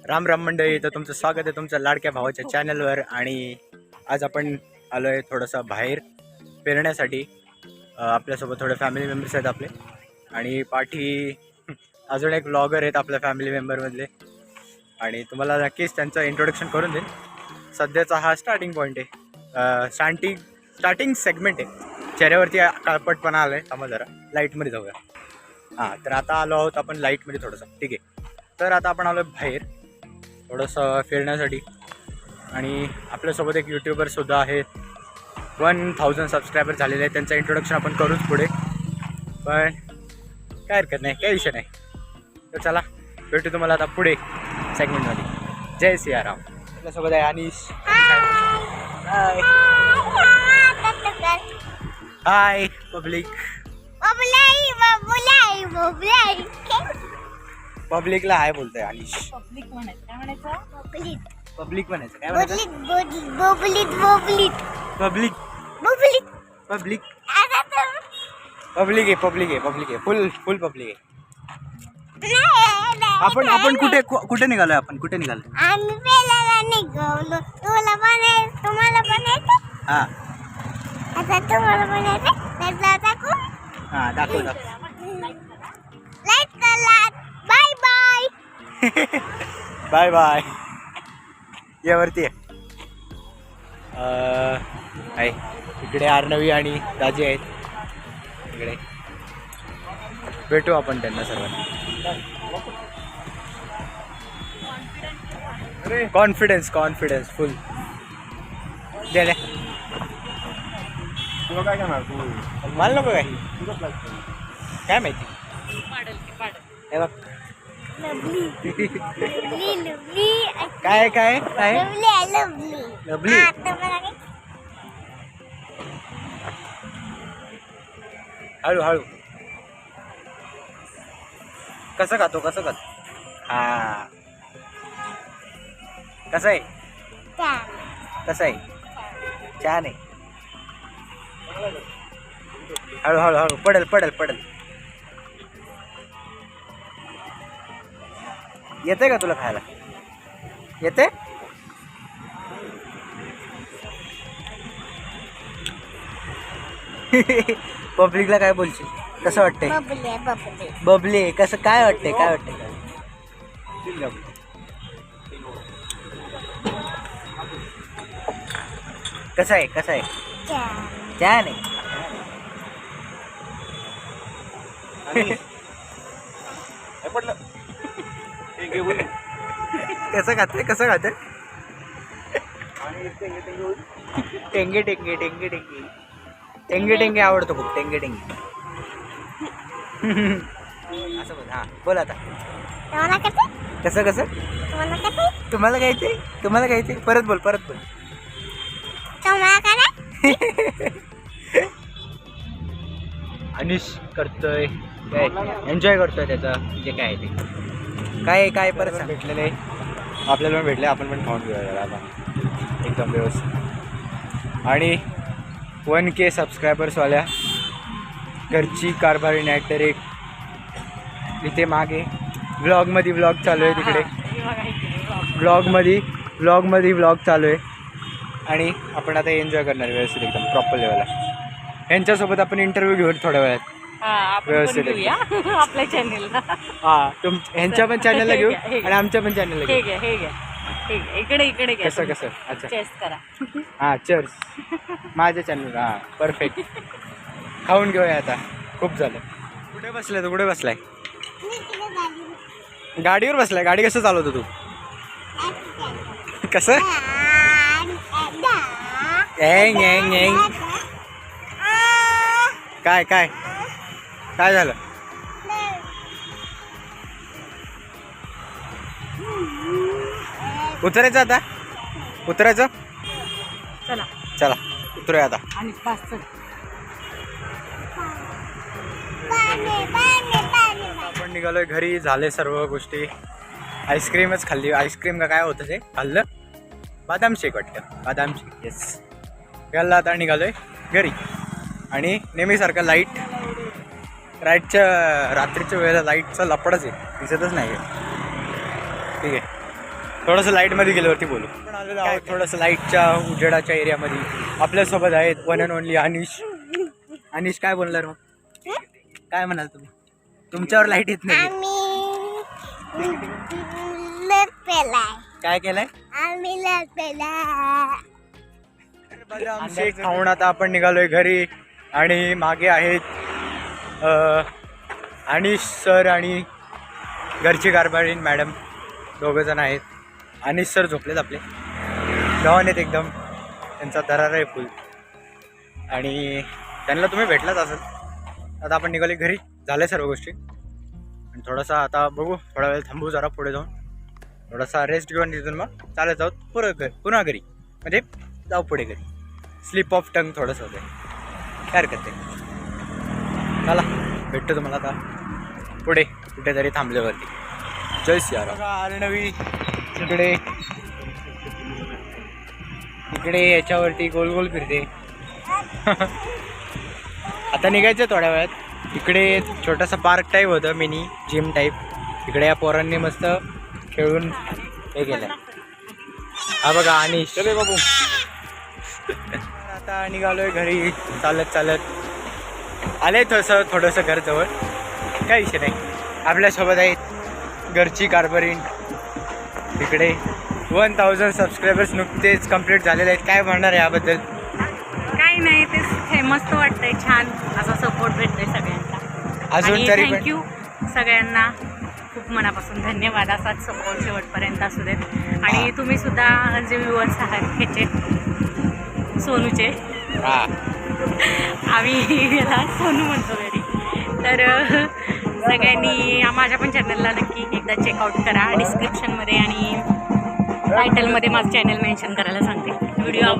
राम राम मंडळी, तर तुमचं स्वागत आहे तुमच्या लाडक्या भावाच्या चॅनलवर. आणि आज आपण आलो आहे थोडंसं बाहेर फिरण्यासाठी. आपल्यासोबत थोडे फॅमिली मेंबर्स आहेत आपले, आणि पाठी अजून एक ब्लॉगर आहेत आपल्या फॅमिली मेंबरमधले, आणि तुम्हाला नक्कीच त्यांचं इंट्रोडक्शन करून देईल. सध्याचा हा स्टार्टिंग पॉईंट आहे, स्टार्टिंग सेगमेंट आहे. चेहऱ्यावरती काळपटपणा आला आहे, थांबा जरा लाईटमध्ये जाऊया. हां, तर आता आलो आहोत आपण लाईटमध्ये थोडंसं, ठीक आहे. तर आता आपण आलो बाहेर थोडंसं फिरण्यासाठी, आणि आपल्यासोबत एक यूट्यूबरसुद्धा आहे. 1000 सबस्क्रायबर झालेले आहेत. त्यांचं इंट्रोडक्शन आपण करूच पुढे, पण काय हरकत नाही, काही विषय नाही. तर चला भेटू तुम्हाला आता पुढे सेगमेंटमध्ये. जय सियाराम. आपल्यासोबत आहे अनिश. हाय हाय पब्लिक. पब्लिकला हाय बोलतोय अनिश. पब्लिक म्हणायचं काय म्हणायचं? पब्लिक म्हणायचं काय म्हणायचं? पब्लिक पब्लिक पब्लिक आहे फुल पब्लिक आहे. आपण कुठे निघालोय? आपण कुठे निघालो? आम्ही पहिल्यांदा निघालो. तुम्हाला बनायचं? हा आता तुम्हाला बनायचं तर दाखवू. हा दाखव. लाईक करा. Bye bye. Bye bye. यावरती आहे इकडे अर्णवी आणि दाजी आहेत इकडे. भेटू आपण त्यांना सर्वांना. कॉन्फिडन्स फुल. दे तुला काय करणार तू? मला नको काय माहिती. हे बघ लवली काय काय काय लवली. लवली. आता मला काय? हळू कसं खातो? हा कसं आहे? कसं आहे? छान आहे. हळू पडल. येते का तुला खायला? येते? पब्लिकला काय बोलशील? कसं वाटतंय? बबली कसं काय वाटतंय? कसं आहे? छान आहे. पडलं. कसं खाते? टेंगे आवडतो खूप. टेंगे असं बोल. हा बोल आता. कसं तुम्हाला घ्यायचंय? परत बोल. अनिश करतोय काय? एन्जॉय करतोय त्याचं जे काय आहे ते. काय परत भेटलेलं आहे आपल्याला, पण भेटले. आपण पण खाऊन घेऊया आता एकदम व्यवस्थित. आणि 1K सबस्क्रायबर्सवाल्या घरची कारभारी नाहीतर एक इथे मागे व्लॉगमध्ये व्लॉग चालू आहे. तिकडे व्लॉगमध्ये व्लॉग चालू आहे. आणि आपण आता एन्जॉय करणार व्यवस्थित एकदम प्रॉपर लेवलला. यांच्यासोबत आपण इंटरव्ह्यू घेऊ थोड्या वेळात व्यवस्थित आपल्या चॅनेलला. ह्यांच्या पण चॅनलला घेऊ आणि आमच्या पण चॅनलला घेऊ. हे घ्या. इकडे कसं अच्छा. चेस करा. हां चर्स माझ्या चॅनल. हां परफेक्ट. खाऊन घेऊया आता, खूप झालं. कुठे बसलाय? गाडीवर बसलाय. गाडी कसं चालवतो तू? कसं? काय झालं? उतरायचं आता? चला उतरूया आता. आणि पाच आपण निघालोय घरी. झाले सर्व गोष्टी. आईस्क्रीमच खाल्ली. आईस्क्रीम का काय होतं ते खाल्लं? बदाम शेक वाटतं. बदाम शेक. येस. याला आता निघालोय घरी. आणि नेहमीसारखं रात्रीच्या वेळेला लाईटचा लपडच आहे, दिसतच नाही आहे. ठीक आहे. थोडंसं लाईटमध्ये गेल्यावरती बोलू. आपण आलेलो आहोत थोडंसं लाईटच्या उजेडाच्या एरियामध्ये. आपल्यासोबत आहेत वन अँड ओनली अनिश. अनिश काय बोलणार मग? काय म्हणाल तुम्ही? तुमच्यावर लाईट येत नाही. आम्ही लत पेलाय. काय केलंय? आम्ही लत पेलाय. बदाम शेक खाऊन आता आपण निघालोय घरी. आणि मागे आहेत अनिश सर आणि घरची कारभारीण मॅडम, दोघं जण आहेत. अनिश सर झोपलेत आपले, डॉन आहेत एकदम, त्यांचा दरार आहे फुल. आणि त्यांना तुम्ही भेटलाच असेल. आता आपण निघाले घरी, झाल्या सर्व गोष्टी. आणि थोडासा आता बघू, थोडा वेळ थांबू जरा पुढे जाऊन, थोडासा रेस्ट घेऊन तिथून मग चालत जाऊ पुन्हा घरी, म्हणजे जाऊ पुढे घरी. स्लिप ऑफ टंग थोडंसं होतं, काय हरकत नाही. चला भेटतो तुम्हाला आता पुढे कुठेतरी थांबल्यावरती. जय सियाराम. आरणवी इकडे याच्यावरती गोल गोल फिरते. आता निघायचं थोड्या वेळात. इकडे छोटासा पार्क टाईप होतं, मिनी जिम टाईप. इकडे या पोरांनी मस्त खेळून हे केलं. हा बघा अनिश. चले बाबू. आता निघालोय घरी चालत आले थोडंसं घरजवळ. काही विषय नाही. आपल्यासोबत आहेत घरची कारभारीण. इकडे 1000 सबस्क्रायबर्स नुकतेच कंप्लीट झालेले आहेत. काय म्हणणार याबद्दल? काही नाही, तेच हे मस्त वाटतंय, छान असा सपोर्ट भेटतोय सगळ्यांचा. अजून तरी पण थँक्यू सगळ्यांना, खूप मनापासून धन्यवाद. असाच सपोर्ट शेवटपर्यंत असू देत. आणि तुम्ही सुद्धा जे व्ह्युअर्स आहात ह्याचे, सोनूचे, हां आम्ही याला सोनू म्हणतो घरी, तर सगळ्यांनी माझ्या पण चॅनलला नक्की एकदा चेकआउट करा. डिस्क्रिप्शनमध्ये आणि टायटलमध्ये माझं चॅनल मेन्शन करायला सांगते. व्हिडिओ